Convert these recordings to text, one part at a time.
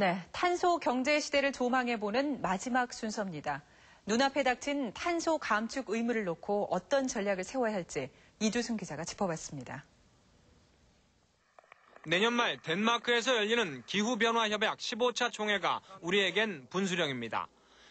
네, 탄소 경제 시대를 조망해보는 마지막 순서입니다. 눈앞에 닥친 탄소 감축 의무를 놓고 어떤 전략을 세워야 할지 이주승 기자가 짚어봤습니다. 내년 말 덴마크에서 열리는 기후변화협약 15차 총회가 우리에겐 분수령입니다.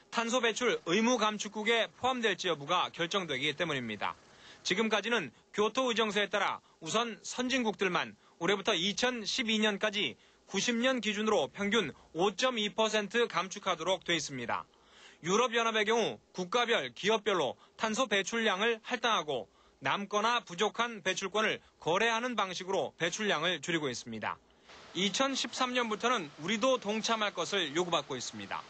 탄소 배출 의무 감축국에 포함될지 여부가 결정되기 때문입니다. 지금까지는 교토 의정서에 따라 우선 선진국들만 올해부터 2012년까지 90년 기준으로 평균 5.2% 감축하도록 돼 있습니다. 유럽연합의 경우 국가별, 기업별로 탄소 배출량을 할당하고 남거나 부족한 배출권을 거래하는 방식으로 배출량을 줄이고 있습니다. 2013년부터는 우리도 동참할 것을 요구받고 있습니다.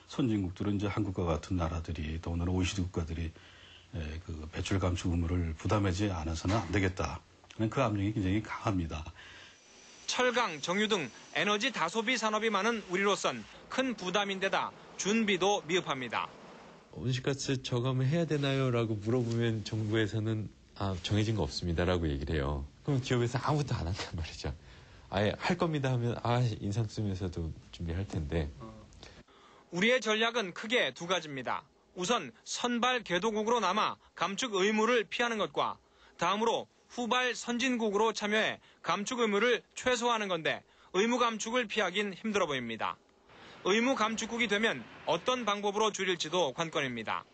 선진국들은 이제 한국과 같은 나라들이 더군다나 OECD 국가들이 그 배출 감축 의무를 부담하지 않아서는 안 되겠다. 그 압력이 굉장히 강합니다. 철강, 정유 등 에너지 다소비 산업이 많은 우리로선 큰 부담인데다 준비도 미흡합니다. 온실가스 저감을 해야 되나요? 라고 물어보면 정부에서는 정해진 거 없습니다. 라고 얘기를 해요. 그럼 기업에서 아무것도 안 한단 말이죠. 아예 할 겁니다 하면 인상 쓰면서도 준비할 텐데. 우리의 전략은 크게 두 가지입니다. 우선 선발 개도국으로 남아 감축 의무를 피하는 것과 다음으로 후발 선진국으로 참여해 감축 의무를 최소화하는 건데 의무 감축을 피하긴 힘들어 보입니다. 의무 감축국이 되면 어떤 방법으로 줄일지도 관건입니다.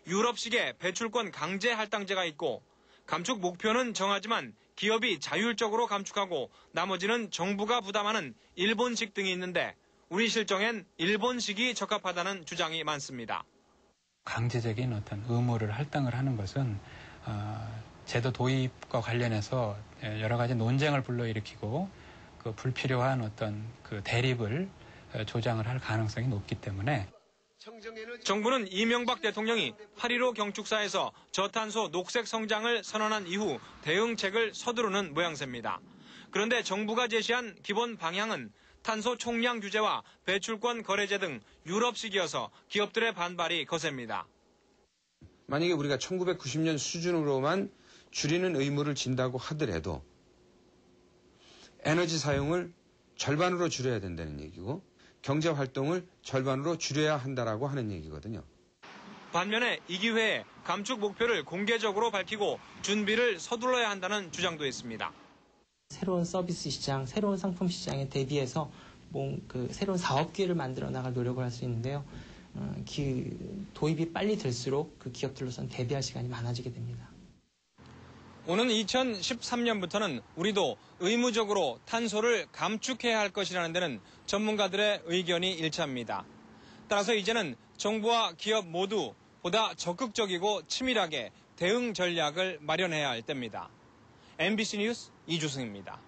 유럽식의 배출권 강제 할당제가 있고 감축 목표는 정하지만 기업이 자율적으로 감축하고 나머지는 정부가 부담하는 일본식 등이 있는데 우리 실정엔 일본식이 적합하다는 주장이 많습니다. 강제적인 어떤 의무를 할당을 하는 것은 제도 도입과 관련해서 여러 가지 논쟁을 불러일으키고 그 불필요한 어떤 그 대립을 조장을 할 가능성이 높기 때문에 정부는 이명박 대통령이 8.15 경축사에서 저탄소 녹색 성장을 선언한 이후 대응책을 서두르는 모양새입니다. 그런데 정부가 제시한 기본 방향은 탄소 총량 규제와 배출권 거래제 등 유럽식이어서 기업들의 반발이 거셉니다. 만약에 우리가 1990년 수준으로만 줄이는 의무를 진다고 하더라도 에너지 사용을 절반으로 줄여야 된다는 얘기고 경제 활동을 절반으로 줄여야 한다라고 하는 얘기거든요. 반면에 이 기회에 감축 목표를 공개적으로 밝히고 준비를 서둘러야 한다는 주장도 있습니다. 새로운 서비스 시장, 새로운 상품 시장에 대비해서 새로운 사업 기회를 만들어 나갈 노력을 할 수 있는데요. 도입이 빨리 될수록 그 기업들로선 대비할 시간이 많아지게 됩니다. 오는 2013년부터는 우리도 의무적으로 탄소를 감축해야 할 것이라는 데는 전문가들의 의견이 일치합니다. 따라서 이제는 정부와 기업 모두 보다 적극적이고 치밀하게 대응 전략을 마련해야 할 때입니다. MBC 뉴스 이주승입니다.